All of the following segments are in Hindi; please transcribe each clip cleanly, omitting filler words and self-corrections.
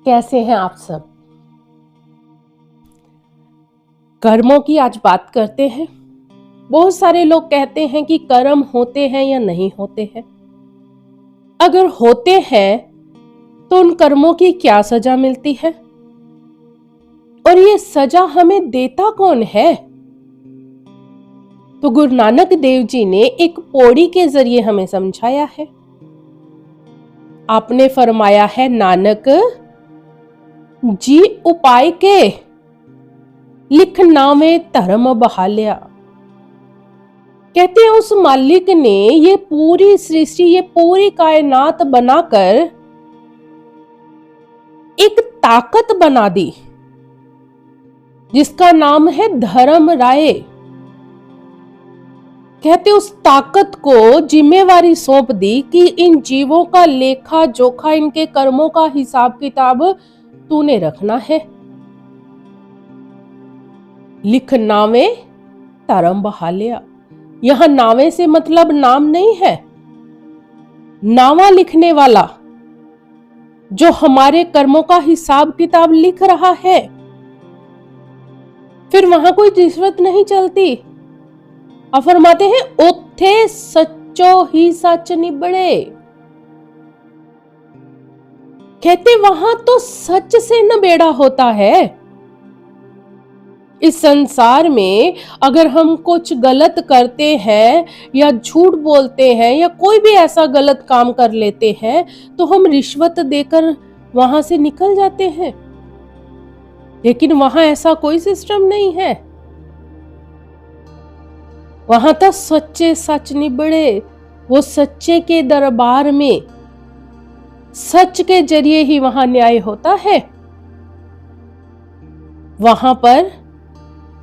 कैसे हैं आप सब। कर्मों की आज बात करते हैं। बहुत सारे लोग कहते हैं कि कर्म होते हैं या नहीं होते हैं। अगर होते हैं तो उन कर्मों की क्या सजा मिलती है और ये सजा हमें देता कौन है। तो गुरु नानक देव जी ने एक पौड़ी के जरिए हमें समझाया है। आपने फरमाया है, नानक जी उपाय के लिख नावे धर्म बहालिया। कहते हैं उस मालिक ने ये पूरी सृष्टि, ये पूरी कायनात बनाकर एक ताकत बना दी जिसका नाम है धर्म राय। कहते उस ताकत को जिम्मेवारी सौंप दी कि इन जीवों का लेखा जोखा, इनके कर्मों का हिसाब किताब तूने रखना है। लिख नावे धर्म बहालिया। यहां नावे से मतलब नाम नहीं है, नावा लिखने वाला जो हमारे कर्मों का हिसाब किताब लिख रहा है। फिर वहां कोई रिश्वत नहीं चलती। अब फरमाते हैं, ओथे सच्चो ही सच निबड़े। कहते वहां तो सच से नबेड़ा होता है। इस संसार में अगर हम कुछ गलत करते हैं या झूठ बोलते हैं या कोई भी ऐसा गलत काम कर लेते हैं तो हम रिश्वत देकर वहां से निकल जाते हैं। लेकिन वहां ऐसा कोई सिस्टम नहीं है। वहां तो सच्चे सच निबड़े। वो सच्चे के दरबार में सच के जरिए ही वहां न्याय होता है। वहां पर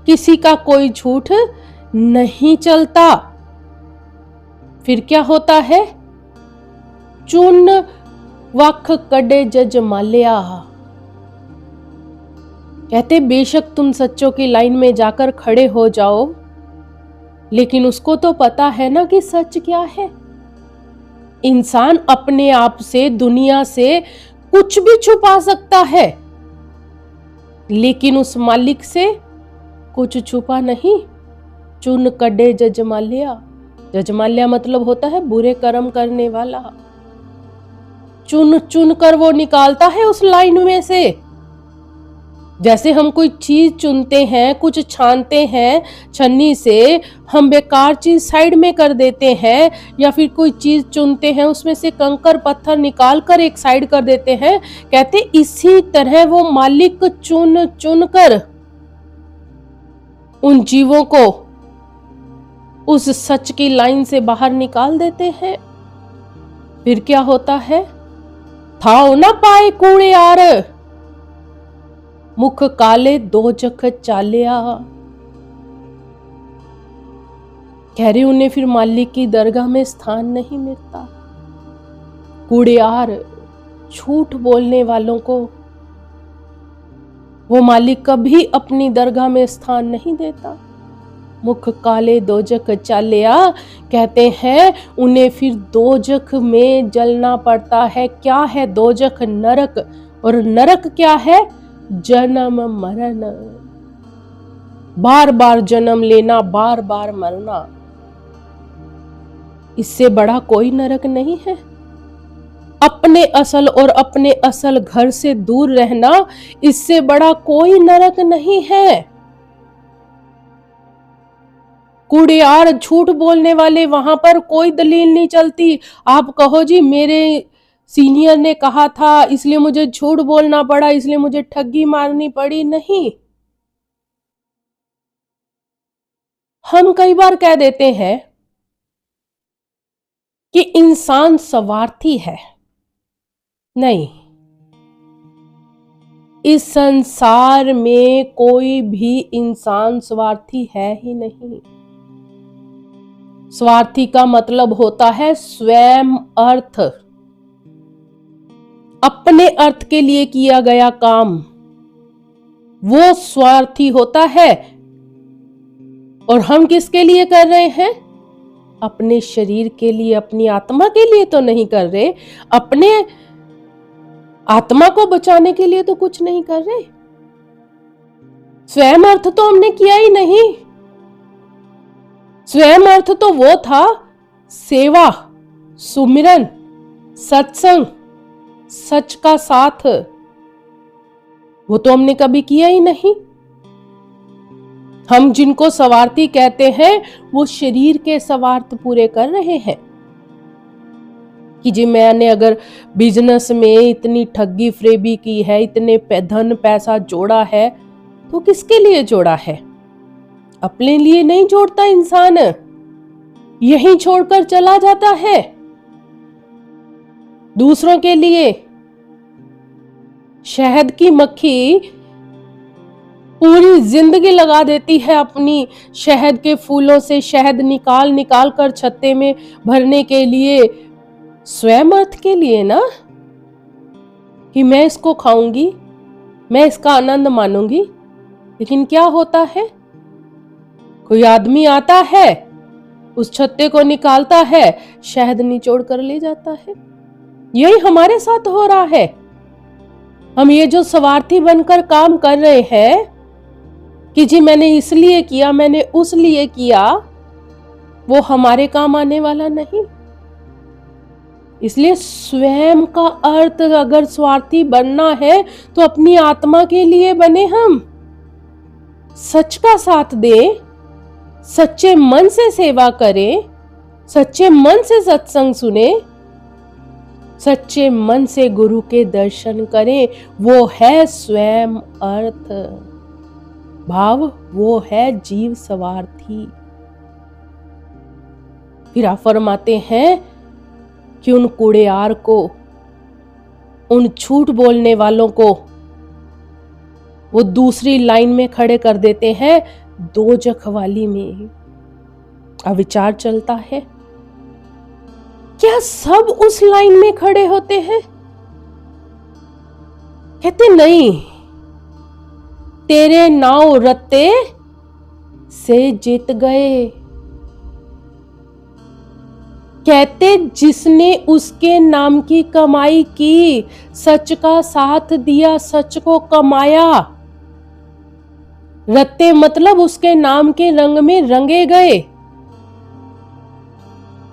किसी का कोई झूठ नहीं चलता। फिर क्या होता है? चुन वख कड़े जज मालिया। कहते बेशक तुम सच्चों की लाइन में जाकर खड़े हो जाओ, लेकिन उसको तो पता है ना कि सच क्या है। इंसान अपने आप से, दुनिया से कुछ भी छुपा सकता है, लेकिन उस मालिक से कुछ छुपा नहीं। चुन कड़े जजमाल्या। जजमाल्या मतलब होता है बुरे कर्म करने वाला। चुन चुन कर वो निकालता है उस लाइन में से। जैसे हम कोई चीज चुनते हैं, कुछ छानते हैं छन्नी से, हम बेकार चीज साइड में कर देते हैं, या फिर कोई चीज चुनते हैं उसमें से कंकर पत्थर निकाल कर एक साइड कर देते हैं। कहते इसी तरह वो मालिक चुन चुन कर उन जीवों को उस सच की लाइन से बाहर निकाल देते हैं। फिर क्या होता है? थाओ ना पाए कूड़ियार, मुख काले दो जख चालिया। कह रहे उन्हें फिर मालिक की दरगाह में स्थान नहीं मिलता। कूड़ियार, झूठ बोलने वालों को वो मालिक कभी अपनी दरगाह में स्थान नहीं देता। मुख काले दोजख चालिया। कहते हैं उन्हें फिर दोजख में जलना पड़ता है। क्या है दोजख? नरक। और नरक क्या है? जन्म मरण। बार बार जन्म लेना, बार बार मरना। इससे बड़ा कोई नरक नहीं है। अपने असल और अपने असल घर से दूर रहना, इससे बड़ा कोई नरक नहीं है। कूड़ियार, झूठ बोलने वाले, वहां पर कोई दलील नहीं चलती। आप कहो जी मेरे सीनियर ने कहा था इसलिए मुझे झूठ बोलना पड़ा, इसलिए मुझे ठगी मारनी पड़ी। नहीं। हम कई बार कह देते हैं कि इंसान स्वार्थी है। नहीं, इस संसार में कोई भी इंसान स्वार्थी है ही नहीं। स्वार्थी का मतलब होता है स्वयं अर्थ, अपने अर्थ के लिए किया गया काम, वो स्वार्थी होता है। और हम किसके लिए कर रहे हैं? अपने शरीर के लिए, अपनी आत्मा के लिए तो नहीं कर रहे। अपने आत्मा को बचाने के लिए तो कुछ नहीं कर रहे। स्वयं अर्थ तो हमने किया ही नहीं। स्वयं अर्थ तो वो था सेवा, सुमिरन, सत्संग, सच का साथ। वो तो हमने कभी किया ही नहीं। हम जिनको स्वार्थी कहते हैं वो शरीर के स्वार्थ पूरे कर रहे हैं कि जी मैंने अगर बिजनेस में इतनी ठगी फ्रेबी की है, इतने धन पैसा जोड़ा है, तो किसके लिए जोड़ा है? अपने लिए नहीं जोड़ता इंसान, यहीं छोड़कर चला जाता है दूसरों के लिए। शहद की मक्खी पूरी जिंदगी लगा देती है अपनी शहद के फूलों से शहद निकाल निकाल कर छत्ते में भरने के लिए, स्वयं अर्थ के लिए ना, कि मैं इसको खाऊंगी, मैं इसका आनंद मानूंगी। लेकिन क्या होता है, कोई आदमी आता है, उस छत्ते को निकालता है, शहद निचोड़ कर ले जाता है। यही हमारे साथ हो रहा है। हम ये जो स्वार्थी बनकर काम कर रहे हैं कि जी मैंने इसलिए किया, मैंने उस लिए किया, वो हमारे काम आने वाला नहीं। इसलिए स्वयं का अर्थ अगर स्वार्थी बनना है तो अपनी आत्मा के लिए बने, हम सच का साथ दें, सच्चे मन से सेवा करें, सच्चे मन से सत्संग सुने, सच्चे मन से गुरु के दर्शन करें। वो है स्वयं अर्थ भाव, वो है जीव स्वार्थी। फिर आप फरमाते हैं कि उन कूड़ेयार को, उन झूठ बोलने वालों को वो दूसरी लाइन में खड़े कर देते हैं, दोजख वाली में। अब विचार चलता है, क्या सब उस लाइन में खड़े होते हैं? कहते नहीं, तेरे नाव रत्ते से जीत गए। कहते जिसने उसके नाम की कमाई की, सच का साथ दिया, सच को कमाया, रत्ते मतलब उसके नाम के रंग में रंगे गए,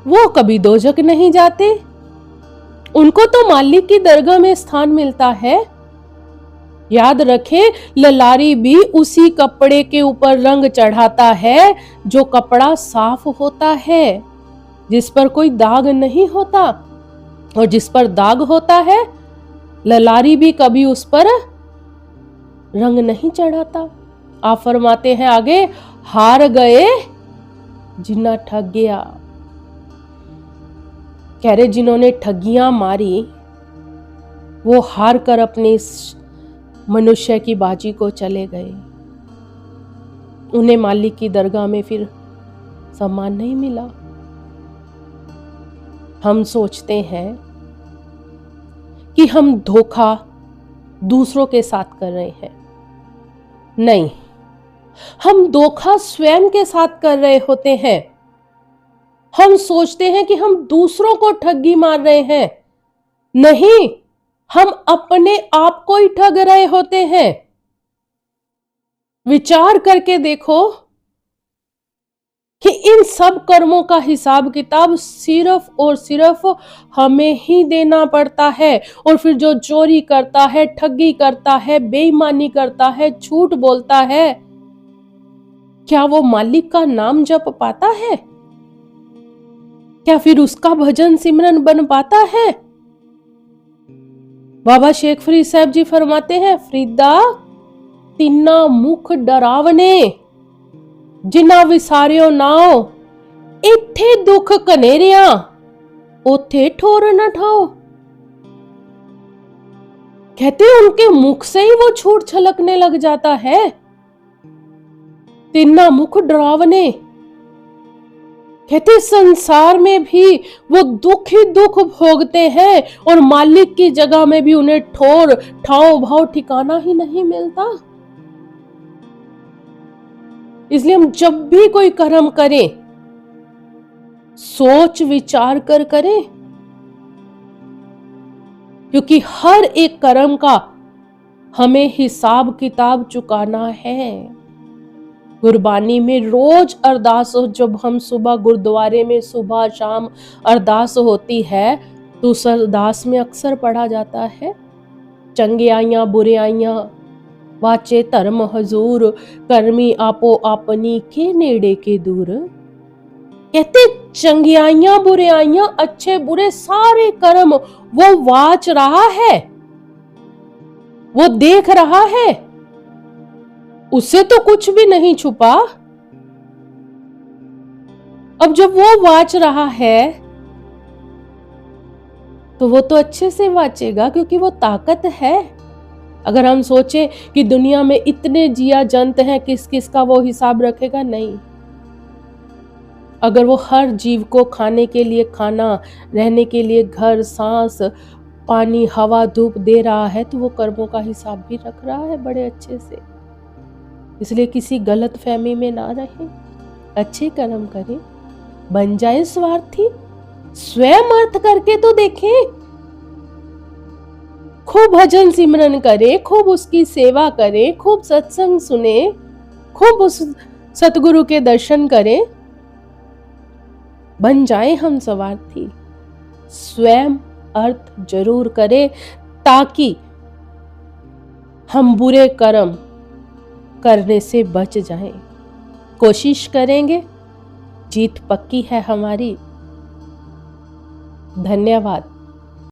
वो कभी दोजख नहीं जाते। उनको तो मालिक की दरगाह में स्थान मिलता है। याद रखे, ललारी भी उसी कपड़े के ऊपर रंग चढ़ाता है जो कपड़ा साफ होता है, जिस पर कोई दाग नहीं होता। और जिस पर दाग होता है, ललारी भी कभी उस पर रंग नहीं चढ़ाता। आप फरमाते हैं आगे, हार गए जिन्ना ठग गया। कह रहे जिन्होंने ठगियां मारी वो हार कर अपने इस मनुष्य की बाजी को चले गए। उन्हें मालिक की दरगाह में फिर सम्मान नहीं मिला। हम सोचते हैं कि हम धोखा दूसरों के साथ कर रहे हैं। नहीं, हम धोखा स्वयं के साथ कर रहे होते हैं। हम सोचते हैं कि हम दूसरों को ठगी मार रहे हैं। नहीं, हम अपने आप को ही ठग रहे होते हैं। विचार करके देखो कि इन सब कर्मों का हिसाब किताब सिर्फ और सिर्फ हमें ही देना पड़ता है। और फिर जो चोरी करता है, ठगी करता है, बेईमानी करता है, झूठ बोलता है, क्या वो मालिक का नाम जप पाता है? क्या फिर उसका भजन सिमरन बन पाता है? बाबा शेख फरीद साहब जी फरमाते हैं, फरीदा तिन्ना मुख डरावने जिन्ना विसारियो नाओ, इत्थे दुख कनेरिया ओथे ठोर न ठाओ। कहते उनके मुख से ही वो झूठ छलकने लग जाता है। तिन्ना मुख डरावने, कहते संसार में भी वो दुख ही दुख भोगते हैं और मालिक की जगह में भी उन्हें ठोर ठाव भाव ठिकाना ही नहीं मिलता। इसलिए हम जब भी कोई कर्म करें, सोच विचार कर करें क्योंकि हर एक कर्म का हमें हिसाब किताब चुकाना है। गुरबानी में रोज अरदास हो, जब हम सुबह गुरुद्वारे में सुबह शाम अरदास होती है तो उस अरदास में अक्सर पढ़ा जाता है, चंगियाइयां बुराइयां वाचे धर्म हजूर, कर्मी आपो अपनी के नेड़े के दूर। कहते चंगियाइयां बुराइयां अच्छे बुरे सारे कर्म वो वाच रहा है, वो देख रहा है, उसे तो कुछ भी नहीं छुपा। अब जब वो वाच रहा है तो वो तो अच्छे से वाचेगा, क्योंकि वो ताकत है। अगर हम सोचें कि दुनिया में इतने जिया जंत हैं, किस किस का वो हिसाब रखेगा? नहीं। अगर वो हर जीव को खाने के लिए खाना, रहने के लिए घर, सांस, पानी, हवा, धूप दे रहा है तो वो कर्मों का हिसाब भी रख रहा है बड़े अच्छे से। इसलिए किसी गलत फहमी में ना रहें, अच्छे कर्म करें, बन जाए स्वार्थी, स्वयं अर्थ करके तो देखें। खूब भजन सिमरन करें, खूब उसकी सेवा करें, खूब सत्संग सुने, खूब उस सतगुरु के दर्शन करें, बन जाए हम स्वार्थी। स्वयं अर्थ जरूर करें ताकि हम बुरे कर्म करने से बच जाएं। कोशिश करेंगे, जीत पक्की है हमारी। धन्यवाद।